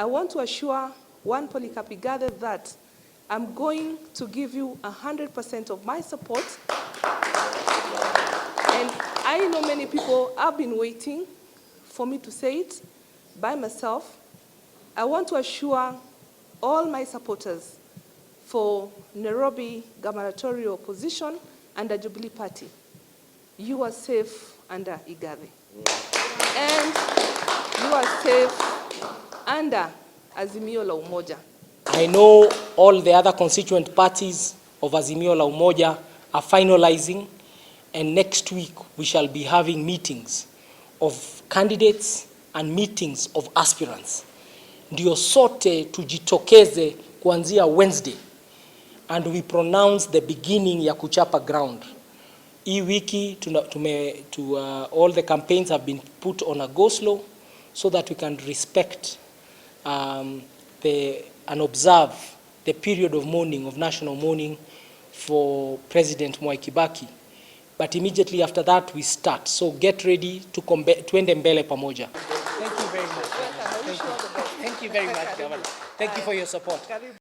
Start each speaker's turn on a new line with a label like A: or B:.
A: I want to assure one Polycarp Igathe that I'm going to give you 100% of my support. And I know many people have been waiting for me to say it by myself. I want to assure all my supporters for Nairobi gubernatorial position under Jubilee Party, you are safe under Igathe. And you are safe under Azimio la Umoja.
B: I know all the other constituent parties of Azimio la Umoja are finalizing, and next week we shall be having meetings of candidates and meetings of aspirants. Ndio sote tujitokeze kuanzia Wednesday, and we pronounce the beginning ya kuchapa ground. Hii wiki all the campaigns have been put on a go slow so that we can respect and observe the period of mourning, of national mourning for President Mwai Kibaki. But immediately after that we start. So get ready to tuende mbele pamoja.
C: Thank you very much. Thank you very much, Governor. Thank you for your support.